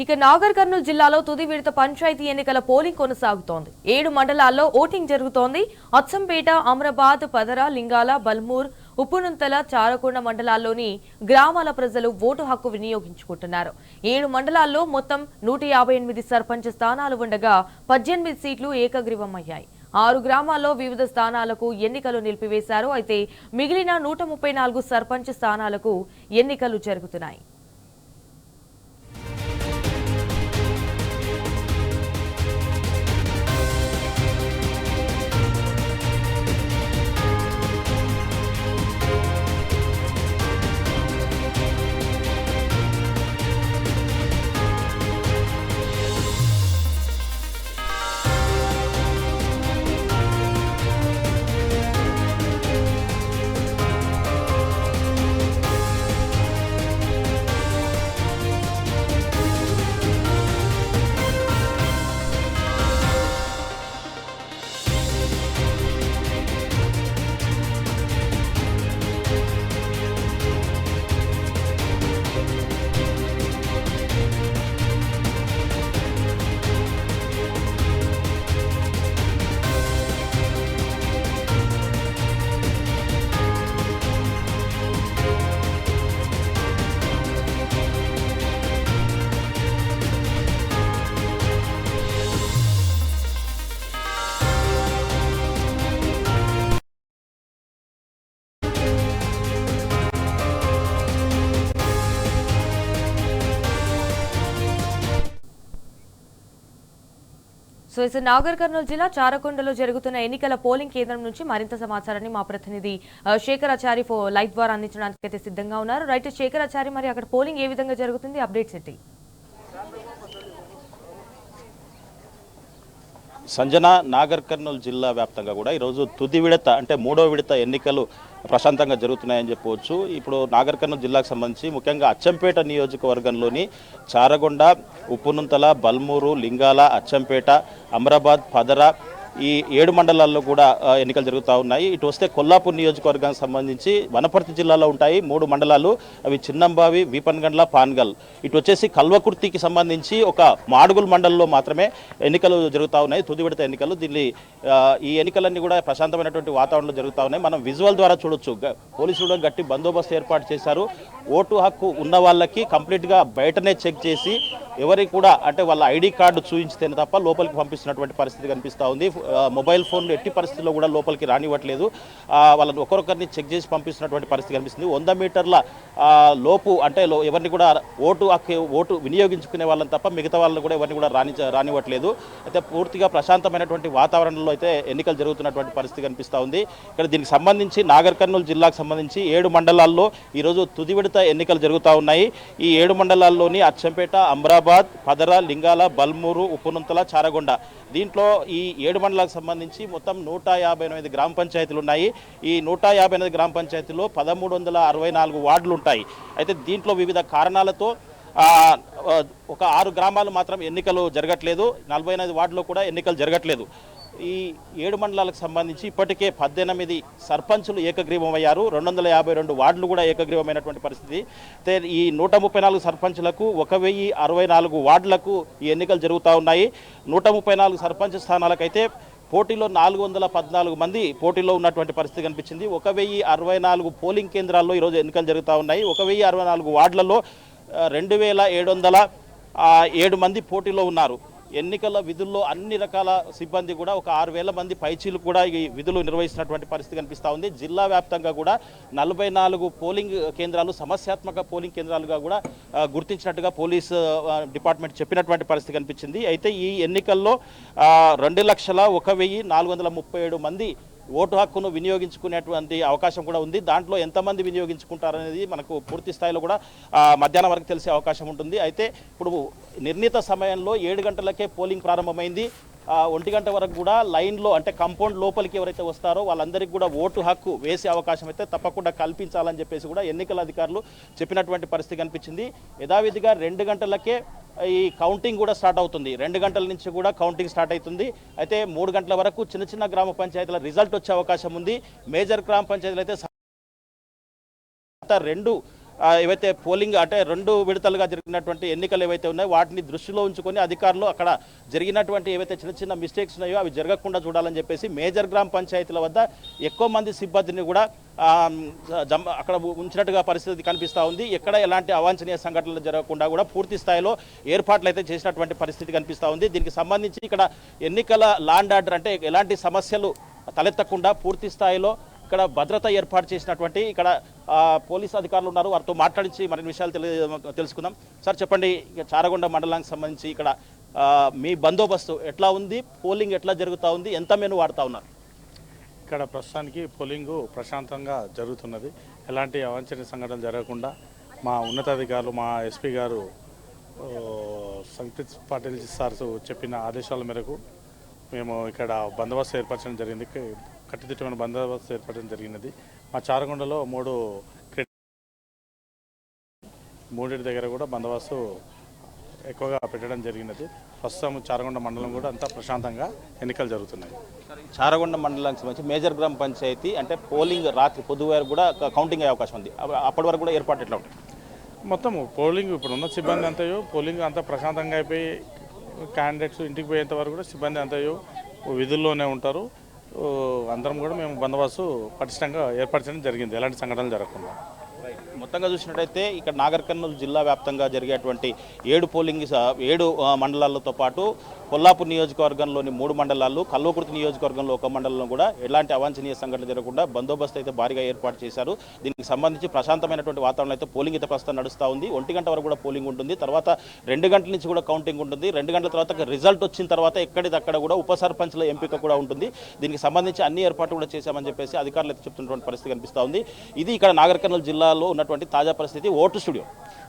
ఇక నాగర్ కర్నూలు జిల్లాలో తుది విడత పంచాయతీ ఎన్నికల పోలింగ్ కొనసాగుతోంది. 7 మండలాల్లో ఓటింగ్ జరుగుతోంది. అచ్చంపేట, అమరాబాద్, పదర, లింగాల, బల్మూర్, ఉప్పునుంతల, చారకొండ మండలాల్లోని గ్రామాల ప్రజలు ఓటు హక్కు వినియోగించుకుంటున్నారు. 7 మండలాల్లో మొత్తం 158 సర్పంచ్ స్థానాలు ఉండగా 18 సీట్లు ఏకగ్రీవమయ్యాయి. 6 గ్రామాల్లో వివిధ స్థానాలకు ఎన్నికలు నిలిపివేశారు. అయితే మిగిలిన 134 సర్పంచ్ స్థానాలకు ఎన్నికలు జరుగుతున్నాయి. సో నాగర్ కర్నూలు జిల్లా చారకొండలో జరుగుతున్న ఎన్నికల పోలింగ్ కేంద్రం నుంచి మరింత సమాచారాన్ని మా ప్రతినిధి శేఖరాచారి లైవ్ ద్వారా అందించడానికి అయితే సిద్ధంగా ఉన్నారు. రైట్ శేఖరాచారి, మరి అక్కడ పోలింగ్ ఏ విధంగా జరుగుతుంది, అప్డేట్స్ ఏంటి? సంజన, నాగర్ కర్నూలు జిల్లా వ్యాప్తంగా కూడా ఈరోజు తుది విడత అంటే 3వ విడత ఎన్నికలు ప్రశాంతంగా జరుగుతున్నాయని చెప్పవచ్చు. ఇప్పుడు నాగర్ కర్నూలు జిల్లాకు సంబంధించి ముఖ్యంగా అచ్చంపేట నియోజకవర్గంలోని చారగొండ, ఉప్పునుంతల, బల్మూరు, లింగాల, అచ్చంపేట, అమరాబాద్, పదర ఈ 7 మండలాల్లో కూడా ఎన్నికలు జరుగుతూ ఉన్నాయి. ఇటు వస్తే కొల్లాపూర్ నియోజకవర్గానికి సంబంధించి వనపర్తి జిల్లాలో ఉంటాయి 3 మండలాలు. అవి చిన్నంబావి, వీపన్గండ్ల, పాన్గల్. ఇటు వచ్చేసి కల్వకుర్తికి సంబంధించి ఒక మాడుగుల్ మండలంలో మాత్రమే ఎన్నికలు జరుగుతూ ఉన్నాయి, తుది విడత ఎన్నికలు. దీన్ని ఈ ఎన్నికలన్నీ కూడా ప్రశాంతమైనటువంటి వాతావరణంలో జరుగుతూ ఉన్నాయి. మనం విజువల్ ద్వారా చూడొచ్చు. పోలీసులు గట్టి బందోబస్తు ఏర్పాటు చేశారు. ఓటు హక్కు ఉన్న వాళ్ళకి కంప్లీట్గా బయటనే చెక్ చేసి ఎవరికి కూడా అంటే వాళ్ళ ఐడి కార్డు చూపించితేనే తప్ప లోపలికి పంపిస్తున్నటువంటి పరిస్థితి కనిపిస్తూ ఉంది. మొబైల్ ఫోన్లు ఎట్టి పరిస్థితుల్లో కూడా లోపలికి రానివ్వట్లేదు. వాళ్ళని ఒకరొకరిని చెక్ చేసి పంపిస్తున్నటువంటి పరిస్థితి కనిపిస్తుంది. 100 మీటర్ల లోపు అంటే ఎవరిని కూడా ఓటు వినియోగించుకునే వాళ్ళని తప్ప మిగతా వాళ్ళని కూడా ఎవరిని కూడా రానివ్వట్లేదు. అయితే పూర్తిగా ప్రశాంతమైనటువంటి వాతావరణంలో అయితే ఎన్నికలు జరుగుతున్నటువంటి పరిస్థితి కనిపిస్తూ ఉంది. ఇక్కడ దీనికి సంబంధించి నాగర్ కర్నూలు జిల్లాకు సంబంధించి 7 మండలాల్లో ఈరోజు తుది విడత ఎన్నికలు జరుగుతూ ఉన్నాయి. ఈ 7 మండలాల్లోని అచ్చంపేట, అమరాబాద్, పదర, లింగాల, బల్మూరు, ఉప్పునుంతల, చారగొండ. దీంట్లో ఈ 7 మండలాలకు సంబంధించి మొత్తం 158 గ్రామ పంచాయతీలు ఉన్నాయి. ఈ 158 గ్రామ పంచాయతీలో 1364 వార్డులు ఉంటాయి. అయితే దీంట్లో వివిధ కారణాలతో ఒక 6 గ్రామాలు మాత్రం ఎన్నికలు జరగట్లేదు. 48 వార్డులో కూడా ఎన్నికలు జరగట్లేదు. ఈ 7 మండలాలకు సంబంధించి ఇప్పటికే 18 సర్పంచులు ఏకగ్రీవమయ్యారు. 252 వార్డులు కూడా ఏకగ్రీవమైనటువంటి పరిస్థితి. అయితే ఈ 134 సర్పంచులకు 1064 వార్డులకు ఈ ఎన్నికలు జరుగుతూ ఉన్నాయి. 134 సర్పంచ్ స్థానాలకైతే పోటీలో 414 మంది పోటీలో ఉన్నటువంటి పరిస్థితి కనిపించింది. 1064 పోలింగ్ కేంద్రాల్లో ఈరోజు ఎన్నికలు జరుగుతూ ఉన్నాయి. 1064 వార్డులలో 2707 మంది పోటీలో ఉన్నారు. ఎన్నికల విధుల్లో అన్ని రకాల సిబ్బంది కూడా ఒక 6000 మంది పైచీలు కూడా ఈ విధులు నిర్వహిస్తున్నటువంటి పరిస్థితి కనిపిస్తూ ఉంది. జిల్లా వ్యాప్తంగా కూడా 44 పోలింగ్ కేంద్రాలు సమస్యాత్మక పోలింగ్ కేంద్రాలుగా కూడా గుర్తించినట్టుగా పోలీస్ డిపార్ట్మెంట్ చెప్పినటువంటి పరిస్థితి కనిపించింది. అయితే ఈ ఎన్నికల్లో 2,01,437 మంది ఓటు హక్కును వినియోగించుకునేటువంటి అవకాశం కూడా ఉంది. దాంట్లో ఎంతమంది వినియోగించుకుంటారనేది మనకు పూర్తి స్థాయిలో కూడా మధ్యాహ్నం వరకు తెలిసే అవకాశం ఉంటుంది. అయితే ఇప్పుడు నిర్ణీత సమయంలో 7 గంటలకే పోలింగ్ ప్రారంభమైంది. 1 గంట వరకు కూడా లైన్లో అంటే కాంపౌండ్ లోపలికి ఎవరైతే వస్తారో వాళ్ళందరికీ కూడా ఓటు హక్కు వేసే అవకాశం అయితే తప్పకుండా కల్పించాలని చెప్పేసి కూడా ఎన్నికల అధికారులు చెప్పినటువంటి పరిస్థితి కనిపించింది. యథావిధిగా 2 గంటలకే ఈ కౌంటింగ్ కూడా స్టార్ట్ అవుతుంది. 2 గంటల నుంచి కూడా కౌంటింగ్ స్టార్ట్ అవుతుంది. అయితే 3 గంటల వరకు చిన్న చిన్న గ్రామ పంచాయతీల రిజల్ట్ వచ్చే అవకాశం ఉంది. మేజర్ గ్రామ పంచాయతీలు అయితే 2 ఏవైతే పోలింగ్ అంటే 2 విడతలుగా జరిగినటువంటి ఎన్నికలు ఏవైతే ఉన్నాయో వాటిని దృష్టిలో ఉంచుకొని అధికారులు అక్కడ జరిగినటువంటి ఏవైతే చిన్న చిన్న మిస్టేక్స్ ఉన్నాయో అవి జరగకుండా చూడాలని చెప్పేసి మేజర్ గ్రామ పంచాయతీల వద్ద ఎక్కువ మంది సిబ్బందిని కూడా అక్కడ ఉంచినట్టుగా పరిస్థితి కనిపిస్తూ ఉంది. ఎక్కడ ఎలాంటి అవాంఛనీయ సంఘటనలు జరగకుండా కూడా పూర్తి స్థాయిలో ఏర్పాట్లు అయితే చేసినటువంటి పరిస్థితి కనిపిస్తూ ఉంది. దీనికి సంబంధించి ఇక్కడ ఎన్నికల లా అండ్ ఆర్డర్ అంటే ఎలాంటి సమస్యలు తలెత్తకుండా పూర్తి స్థాయిలో ఇక్కడ భద్రత ఏర్పాటు చేసినటువంటి ఇక్కడ పోలీసు అధికారులు ఉన్నారు. వారితో మాట్లాడించి మరిన్ని విషయాలు తెలుసుకుందాం. సార్ చెప్పండి, చారగొండ మండలానికి సంబంధించి ఇక్కడ మీ బందోబస్తు ఎట్లా ఉంది, పోలింగ్ ఎట్లా జరుగుతూ ఉంది, ఎంత మెను వాడుతూ ఉన్నారు? ఇక్కడ ప్రస్తుతానికి పోలింగు ప్రశాంతంగా జరుగుతున్నది. ఎలాంటి అవాంఛనీయ సంఘటనలు జరగకుండా మా ఉన్నతాధికారులు మా ఎస్పీ గారు సంతోష్ పాటిల్ సార్ చెప్పిన ఆదేశాల మేరకు మేము ఇక్కడ బందోబస్తు ఏర్పరచడం జరిగింది. కట్టుదిట్టమైన బందోబస్తు ఏర్పడడం జరిగినది. మా చారగొండలో 3 దగ్గర కూడా బందోబస్తు ఎక్కువగా పెట్టడం జరిగినది. ప్రస్తుతం చారగొండ మండలం కూడా అంతా ప్రశాంతంగా ఎన్నికలు జరుగుతున్నాయి. చారగొండ మండలానికి సంబంధించి మేజర్ గ్రామ పంచాయతీ అంటే పోలింగ్ రాత్రి పొద్దువారు కూడా కౌంటింగ్ అయ్యే అవకాశం ఉంది. అప్పటి వరకు కూడా ఏర్పాటు ఎట్లా ఉంటుంది? మొత్తం పోలింగ్ ఇప్పుడు ఉన్న సిబ్బంది అంతయో పోలింగ్ అంతా ప్రశాంతంగా అయిపోయి క్యాండిడేట్స్ ఇంటికి పోయేంత వరకు కూడా సిబ్బంది అంతయో విధుల్లోనే ఉంటారు. అందరం కూడా మేము బందోబస్తు పటిష్టంగా ఏర్పరచడం జరిగింది, ఎలాంటి సంఘటనలు జరగకుండా. మొత్తంగా చూసినట్టయితే ఇక్కడ నాగర్ కర్నూలు జిల్లా వ్యాప్తంగా జరిగేటువంటి 7 మండలాలతో పాటు కొల్లాపూర్ నియోజకవర్గంలోని 3 మండలాలు, కల్వకుర్తి నియోజకవర్గంలో 1 మండలంలో కూడా ఎలాంటి అవాంఛనీయ సంఘటన జరగకుండా బందోబస్తు అయితే భారీగా ఏర్పాటు చేశారు. దీనికి సంబంధించి ప్రశాంతమైనటువంటి వాతావరణం అయితే పోలింగ్ అయితే ప్రస్తుతం నడుస్తూ ఉంది. 1 గంట వరకు కూడా పోలింగ్ ఉంటుంది. తర్వాత 2 గంటల నుంచి కూడా కౌంటింగ్ ఉంటుంది. 2 గంటల తర్వాత రిజల్ట్ వచ్చిన తర్వాత ఎక్కడిదక్కడ కూడా ఉప సర్పంచ్ల ఎంపిక కూడా ఉంటుంది. దీనికి సంబంధించి అన్ని ఏర్పాట్లు కూడా చేశామని చెప్పేసి అధికారులు అయితే చెప్తున్నటువంటి పరిస్థితి కనిపిస్తూ ఉంది. ఇది ఇక్కడ నాగర్ కర్నూలు జిల్లాలో ఉన్నటువంటి తాజా పరిస్థితి. Vote studio.